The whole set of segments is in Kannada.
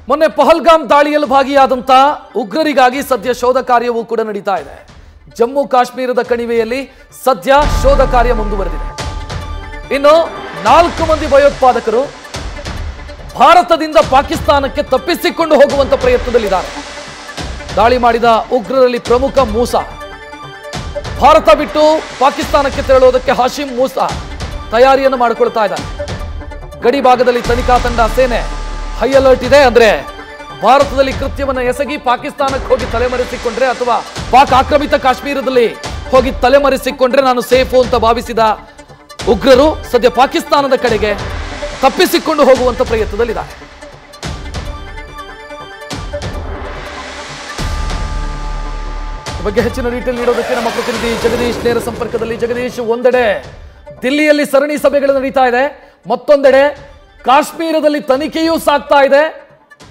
ಮೊನ್ನೆ ಪಹಲ್ಗಾಮ್ ದಾಳಿಯಲ್ಲಿ ಭಾಗಿಯಾದಂತ ಉಗ್ರರಿಗಾಗಿ ಸದ್ಯ ಶೋಧ ಕಾರ್ಯವೂ ಕೂಡ ನಡೀತಾ ಇದೆ. ಜಮ್ಮು ಕಾಶ್ಮೀರದ ಕಣಿವೆಯಲ್ಲಿ ಸದ್ಯ ಶೋಧ ಕಾರ್ಯ ಮುಂದುವರೆದಿದೆ. ಇನ್ನು 4 ಮಂದಿ ಭಯೋತ್ಪಾದಕರು ಭಾರತದಿಂದ ಪಾಕಿಸ್ತಾನಕ್ಕೆ ತಪ್ಪಿಸಿಕೊಂಡು ಹೋಗುವಂತ ಪ್ರಯತ್ನದಲ್ಲಿದ್ದಾರೆ. ದಾಳಿ ಮಾಡಿದ ಉಗ್ರರಲ್ಲಿ ಪ್ರಮುಖ ಮೂಸಾ, ಭಾರತ ಬಿಟ್ಟು ಪಾಕಿಸ್ತಾನಕ್ಕೆ ತೆರಳೋದಕ್ಕೆ ಹಾಶಿಂ ಮೂಸಾ ತಯಾರಿಯನ್ನು ಮಾಡಿಕೊಳ್ತಾ ಇದ್ದಾರೆ. ಗಡಿ ಭಾಗದಲ್ಲಿ ತನಿಖಾ ತಂಡ, ಸೇನೆ ಹೈ ಅಲರ್ಟ್ ಇದೆ. ಅಂದ್ರೆ ಭಾರತದಲ್ಲಿ ಕೃತ್ಯವನ್ನು ಎಸಗಿ ಪಾಕಿಸ್ತಾನಕ್ಕೆ ಹೋಗಿ ತಲೆಮರೆಸಿಕೊಂಡ್ರೆ ಅಥವಾ ಪಾಕ್ ಆಕ್ರಮಿತ ಕಾಶ್ಮೀರದಲ್ಲಿ ಹೋಗಿ ತಲೆಮರೆಸಿಕೊಂಡ್ರೆ ನಾನು ಸೇಫು ಅಂತ ಭಾವಿಸಿದ ಉಗ್ರರು ಸದ್ಯ ಪಾಕಿಸ್ತಾನದ ಕಡೆಗೆ ತಪ್ಪಿಸಿಕೊಂಡು ಹೋಗುವಂತ ಪ್ರಯತ್ನದಲ್ಲಿದ್ದಾರೆ. ಬಗ್ಗೆ ಹೆಚ್ಚಿನ ಡೀಟೇಲ್ ನೀಡೋದಕ್ಕೆ ನಮ್ಮ ಪ್ರತಿನಿಧಿ ಜಗದೀಶ್ ನೇರ ಸಂಪರ್ಕದಲ್ಲಿ. ಜಗದೀಶ್, ಒಂದೆಡೆ ದಿಲ್ಲಿಯಲ್ಲಿ ಸರಣಿ ಸಭೆಗಳು ನಡೀತಾ ಇದೆ, ಮತ್ತೊಂದೆಡೆ ಕಾಶ್ಮೀರದಲ್ಲಿ ತನಿಖೆಯೂ ಸಾಗ್ತಾ ಇದೆ,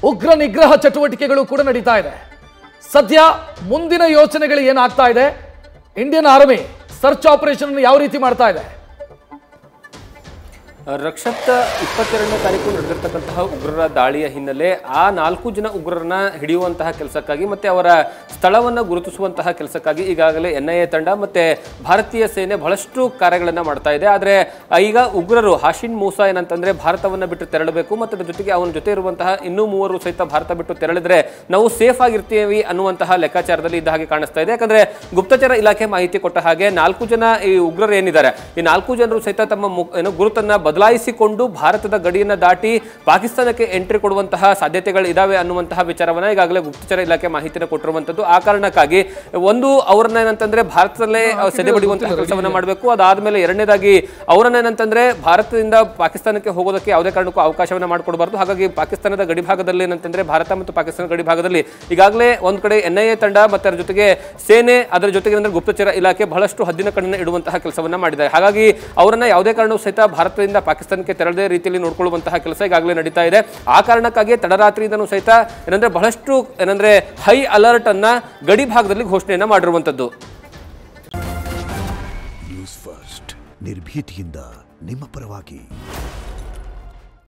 ಉಗ್ರ ನಿಗ್ರಹ ಚಟುವಟಿಕೆಗಳು ಕೂಡ ನಡೀತಾ ಇದೆ. ಸದ್ಯ ಮುಂದಿನ ಯೋಚನೆಗಳು ಏನಾಗ್ತಾ ಇದೆ? ಇಂಡಿಯನ್ ಆರ್ಮಿ ಸರ್ಚ್ ಆಪರೇಷನ್ ಯಾವ ರೀತಿ ಮಾಡ್ತಾ ಇದೆ? ರಕ್ಷತ್ 22ನೇ ತಾರೀಕು ನಡೆದಿರ್ತಕ್ಕಂತಹ ಉಗ್ರರ ದಾಳಿಯ ಹಿನ್ನೆಲೆ ಆ 4 ಜನ ಉಗ್ರರನ್ನ ಹಿಡಿಯುವಂತಹ ಕೆಲಸಕ್ಕಾಗಿ ಮತ್ತೆ ಅವರ ಸ್ಥಳವನ್ನು ಗುರುತಿಸುವಂತಹ ಕೆಲಸಕ್ಕಾಗಿ ಈಗಾಗಲೇ NIA ತಂಡ ಮತ್ತೆ ಭಾರತೀಯ ಸೇನೆ ಬಹಳಷ್ಟು ಕಾರ್ಯಗಳನ್ನು ಮಾಡ್ತಾ ಇದೆ. ಆದರೆ ಈಗ ಉಗ್ರರು ಹಾಶಿಂ ಮೂಸಾ ಏನಂತಂದ್ರೆ ಭಾರತವನ್ನು ಬಿಟ್ಟು ತೆರಳಬೇಕು ಮತ್ತು ಅದರ ಜೊತೆಗೆ ಅವನ ಜೊತೆ ಇರುವಂತಹ ಇನ್ನೂ 3 ಸಹಿತ ಭಾರತ ಬಿಟ್ಟು ತೆರಳಿದ್ರೆ ನಾವು ಸೇಫ್ ಆಗಿರ್ತೀವಿ ಅನ್ನುವಂತಹ ಲೆಕ್ಕಾಚಾರದಲ್ಲಿ ಇದ್ದ ಹಾಗೆ ಕಾಣಿಸ್ತಾ ಇದೆ. ಯಾಕಂದ್ರೆ ಗುಪ್ತಚರ ಇಲಾಖೆ ಮಾಹಿತಿ ಕೊಟ್ಟ ಹಾಗೆ 4 ಜನ ಈ ಉಗ್ರರು ಏನಿದ್ದಾರೆ, ಈ 4 ಜನರು ಸಹಿತ ತಮ್ಮ ಗುರುತನ್ನ ಬದಲಾಯಿಸಿಕೊಂಡು ಭಾರತದ ಗಡಿಯನ್ನು ದಾಟಿ ಪಾಕಿಸ್ತಾನಕ್ಕೆ ಎಂಟ್ರಿ ಕೊಡುವಂತಹ ಸಾಧ್ಯತೆಗಳು ಇದಾವೆ ಅನ್ನುವಂತಹ ವಿಚಾರವನ್ನ ಈಗಾಗಲೇ ಗುಪ್ತಚರ ಇಲಾಖೆ ಮಾಹಿತಿನ ಕೊಟ್ಟಿರುವಂತದ್ದು. ಆ ಕಾರಣಕ್ಕಾಗಿ ಒಂದು ಅವರನ್ನ ಏನಂತಂದ್ರೆ ಭಾರತದಲ್ಲೇ ಸೆದೆ ಬಡಿಯುವಂತಹ ಕೆಲಸವನ್ನ ಮಾಡಬೇಕು. ಅದಾದ್ಮೇಲೆ ಎರಡನೇದಾಗಿ ಅವರನ್ನ ಏನಂತಂದ್ರೆ ಭಾರತದಿಂದ ಪಾಕಿಸ್ತಾನಕ್ಕೆ ಹೋಗೋದಕ್ಕೆ ಯಾವುದೇ ಕಾರಣಕ್ಕೂ ಅವಕಾಶವನ್ನ ಮಾಡಿಕೊಡಬಾರ್ದು. ಹಾಗಾಗಿ ಪಾಕಿಸ್ತಾನದ ಗಡಿ ಭಾಗದಲ್ಲಿ ಏನಂತಂದ್ರೆ ಭಾರತ ಮತ್ತು ಪಾಕಿಸ್ತಾನ ಗಡಿ ಭಾಗದಲ್ಲಿ ಈಗಾಗಲೇ ಒಂದ್ ಕಡೆ NIA ತಂಡ ಮತ್ತೆ ಅದರ ಜೊತೆಗೆ ಸೇನೆ, ಅದರ ಜೊತೆಗೆ ಅಂದ್ರೆ ಗುಪ್ತಚರ ಇಲಾಖೆ ಬಹಳಷ್ಟು ಹದ್ದಿನ ಕಣ್ಣನ್ನು ಇಡುವಂತಹ ಕೆಲಸವನ್ನ ಮಾಡಿದ್ದಾರೆ. ಹಾಗಾಗಿ ಅವರನ್ನ ಯಾವುದೇ ಕಾರಣಕ್ಕೂ ಸಹಿತ ಭಾರತದಿಂದ ಪಾಕಿಸ್ತಾನಕ್ಕೆ ತೆರಳದೇ ರೀತಿಯಲ್ಲಿ ನೋಡಿಕೊಳ್ಳುವಂತಹ ಕೆಲಸ ಈಗಾಗಲೇ ನಡೀತಾ ಇದೆ. ಆ ಕಾರಣಕ್ಕಾಗಿ ತಡರಾತ್ರಿಯಿಂದನೂ ಸಹಿತ ಏನಂದ್ರೆ ಬಹಳಷ್ಟು ಏನಂದ್ರೆ ಹೈ ಅಲರ್ಟ್ ಅನ್ನ ಗಡಿ ಭಾಗದಲ್ಲಿ ಘೋಷಣೆಯನ್ನ ಮಾಡಿರುವಂತದ್ದು. ನ್ಯೂಸ್ ಫಸ್ಟ್ ನಿರ್ಭೀತಿಯಿಂದ ನಿಮ್ಮ ಪರವಾಗಿ.